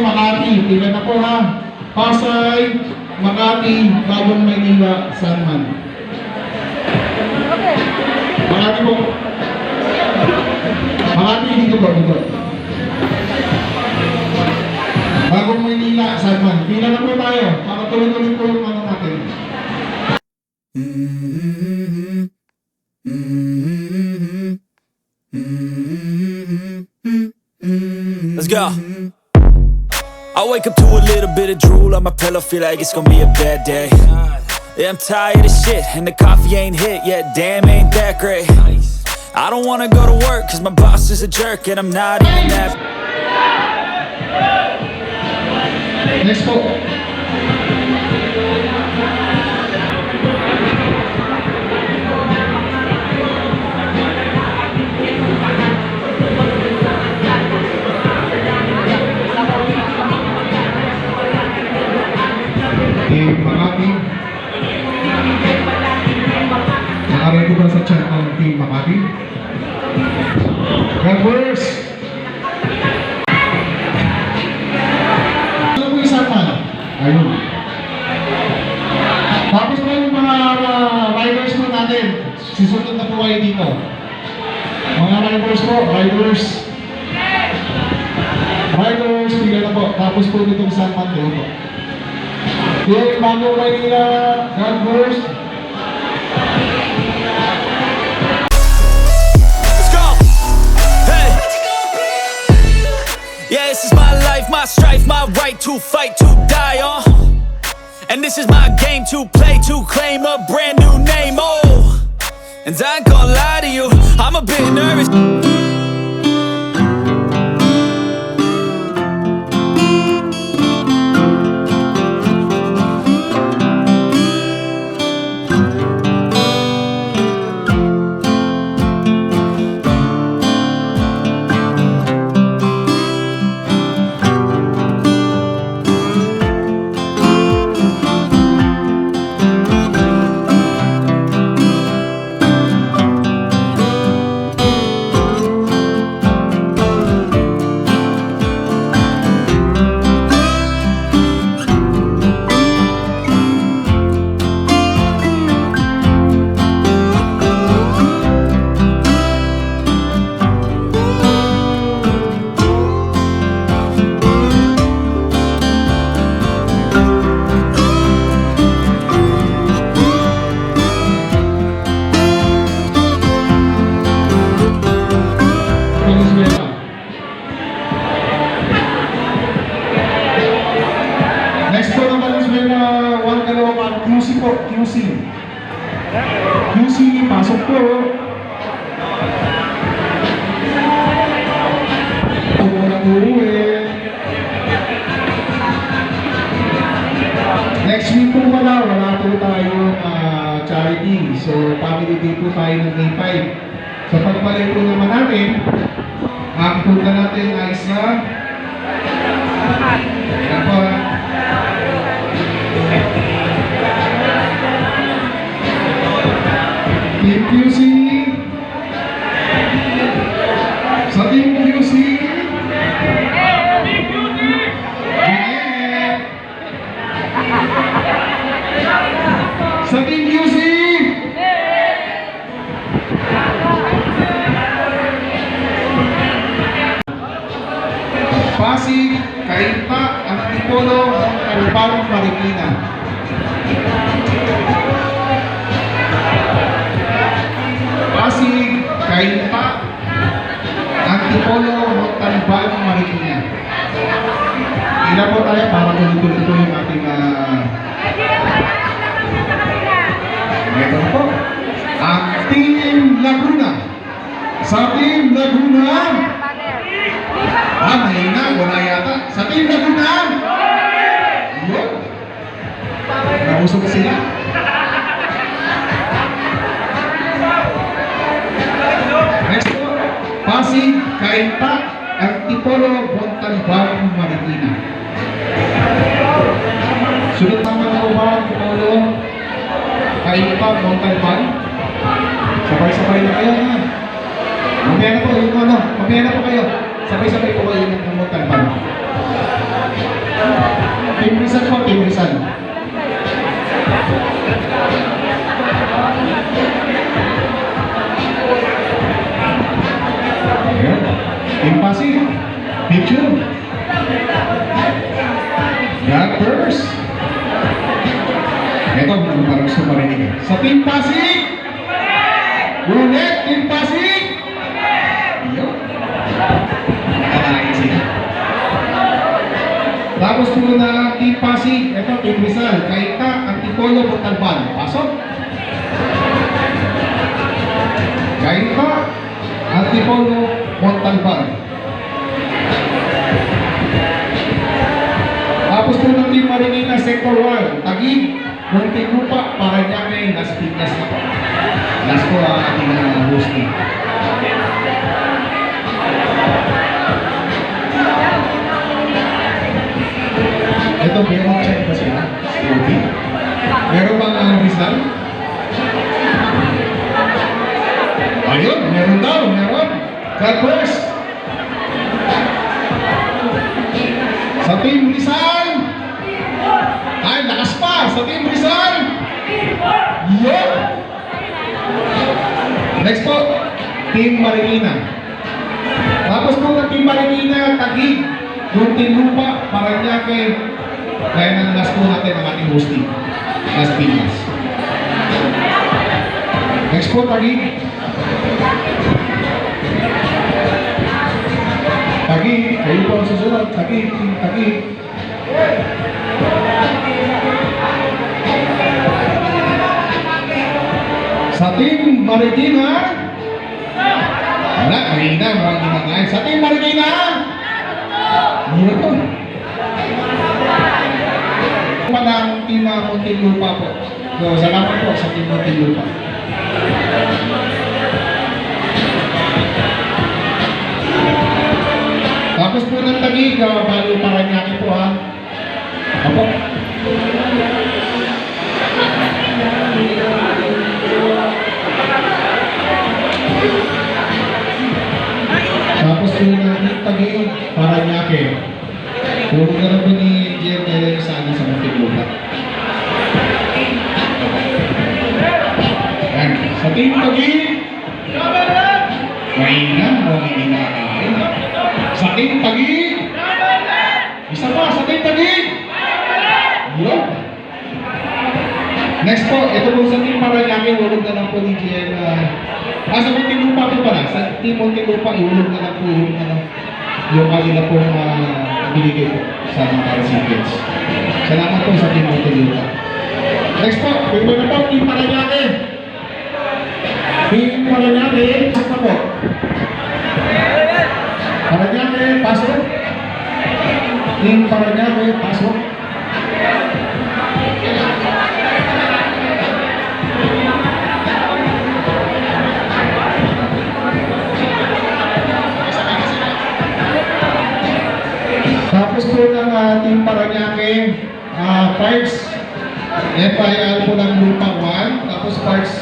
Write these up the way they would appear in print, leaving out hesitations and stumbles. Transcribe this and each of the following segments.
Makati. Pila na po ha. Pasay, Makati, Bagong Maynila, Sanman. Makati po. Makati, dito po, dito. Bagong Maynila, Sanman. Pila na po tayo. Para tuloy-tuloy po yung ano natin. Let's go. I wake up to a little bit of drool on my pillow, feel like it's gonna be a bad day. Yeah, I'm tired of shit, and the coffee ain't hit yet, damn, ain't that great. I don't wanna go to work, cause my boss is a jerk, and I'm not even that. Next po. Makati. Nakaredo ba sa chat ng Team Makati? Members! Ano po isa pa? Ayun. Tapos po yung mga riders po natin. Susunod na po kayo dito. Mga riders po, riders. Riders, pila na po. Tapos po ditong San Mateo po. Yung Bagong Maynila, God first. Let's go. Hey. Yeah, this is my life, my strife, my right to fight, to die on. And this is my game to play, to claim a brand new name. Oh, and I ain't gonna lie to you, I'm a bit nervous. Next po naman is may one dalawang QC po, QC. QC, pasok po. Ako na uuwi. Next week po wala po tayong charity. So, family day po tayo ng May 5. Sa pagbalik po naman namin, ang punta natin ay sa yan po. Team QC. Sa Team QC. Sa Team QC. Pasig, Cainta, Antipolo, Calvario, Marikina. Pasig, Cainta, Antipolo, Calvario, Marikina. Ila po tayo para tuloy-tuloy ito yung ating ito po. Ang Team Laguna. Sa Team Laguna. Mahina, wala yata. Sa Team Laguna! Yun. Nausog sila. Next po. Pasig, Cainta, Antipolo, Montalban, Marikina. Sunod naman ako ba, Antipolo, Cainta, Montalban? Sabay-sabay na kayo ha. Mamaya na po, mamaya na po kayo. Sabay-sabay po kayo ng Montalban. Sa Team Pasig? Ulit, Team Pasig? Yun. Nakakain sila. Tapos po na Team Pasig, ito Team Rizal, Kaita, Antipolo, Montalban. Pasok. Kaita, Antipolo, Montalban. Tapos po ng Team Marinina, Sector 1, Taguig, Muntinlupa, Parañaque, Las Piñas na po. Last po ang ating hosting. Ito, meron check ba siya? Okay. Meron bang Rizal? Ayun, meron daw, meron. God bless. Sa Team Rizal. Ay, lakas pa. Sa Team Rizal. Yun. Next po, Team Marinina. Tapos po ng Team Marinina, Taguig, Muntinlupa, Parañaque. Kaya nang last po natin ang ating hosting. Las Piñas. Next po, Taguig. Taguig, kayo po ang susunod. Taguig, Team Taguig. Sa Team Marikina. Wala, Marikina, mukhang ginagain. Sa Team Marikina. Yun po. Palang Team Muntinlupa po. So, salamat po sa Team Muntinlupa. Tapos po ng Taguig, bago Parañaque po ha. Apo. Tapos po ng Taguig, Parañaque. Puro na lang po ni GML sana sa Muntinlupa. Yan. Sa Team Taguig, ngayon na, hindi nakakain. Sa Team Taguig, isa pa, sa Team Taguig. Yun. Next po, ito po sa Team Parañaque, ulog na lang po ni GM. Sa Muntinlupa po pala, sa Team Muntinlupa, iulog na lang po yung kanila pong binigay po sa mga recipients. Salamat po sa Team Muntinlupa. Next po, pwede na po, Team Parañaque. Team Parañaque, isa po. Parañaque, pasok. Team Parañaque, pasok. Tapos po ng Team Parañaque, parts FIL po ng Lupa 1, tapos parts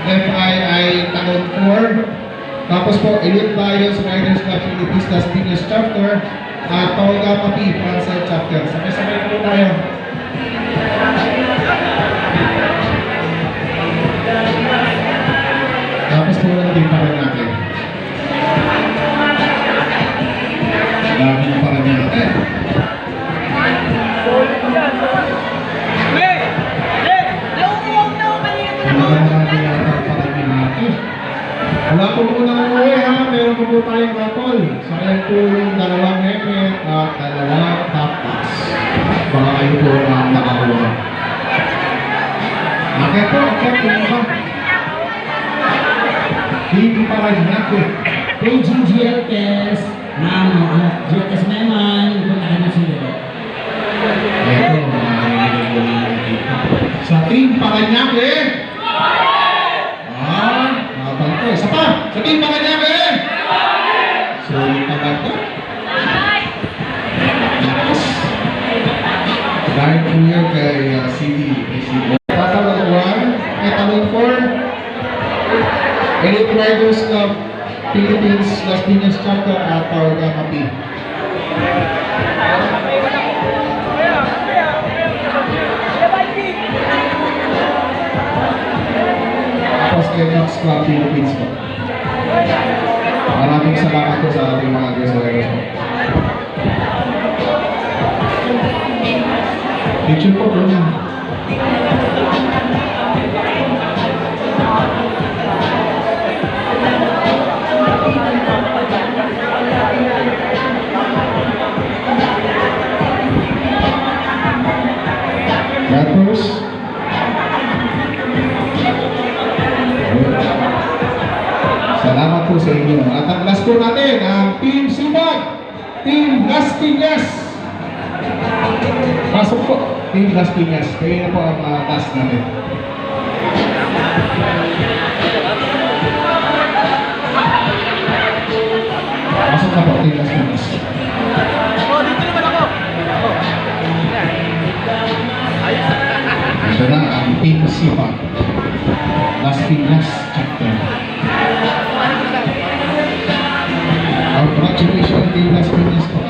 FII Tangon 4, tapos po Elite Lions Riders Club Philippines Las Piñas Chapter, Tolga Papi Francel Chapter. Sabay-sabay po tayo. Tapos po ng Team Parañaque. Dami ng Parañaque. Wala po munang umuwi ha, meron po tayong rapol. Sayang po yung 2 helmet at 2 top pass. Baka kayo po ang nakakuha. Akit po ba? Team Parañaque. Paging GLTS na GLTS Meman, puntahan na sila. Ito, sa Team Parañaque. Nabanto. Isa pa, sa Team Parañaque. Sulit na ba ito? Lakas. Dahil po yan kay CD. Tatalon 1, Tatalon 4, Elite Riders Club Philippines Las Piñas Chapter at Tolga Papi. Tapos Enox Club Philippines po. Maraming salamat po sa ating mga guests po. Picture po po niya. po sa inyo. At ang last po natin, ang Team Sibag, Team Las Piñas. Pasok po, Team Las Piñas. Kayo na po ang task natin. Pasok na po, Team Las Piñas. Ito na ang Team Sibag, Las Piñas chapter. Congratulations, Team Las Piñas po.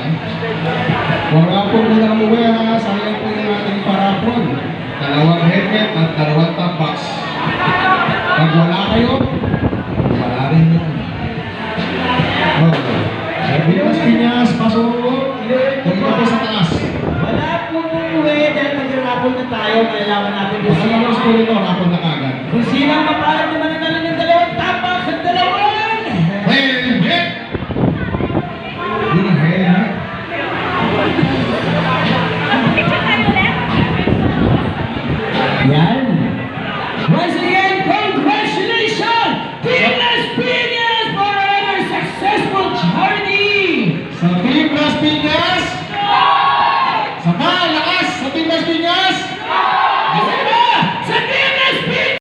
Wala po muna umuwi ha, sayang po yung ating parapon. 2 helmet at 2 top box. Pag wala kayo, wala rin yun. Team Las Piñas, pasok po. Huwag na po sa taas. Wala pong umuwi dahil mag-rapol na tayo. Malalaman natin kung Basta sino lang po nito, rapon na kagad. kung sino ang mapalag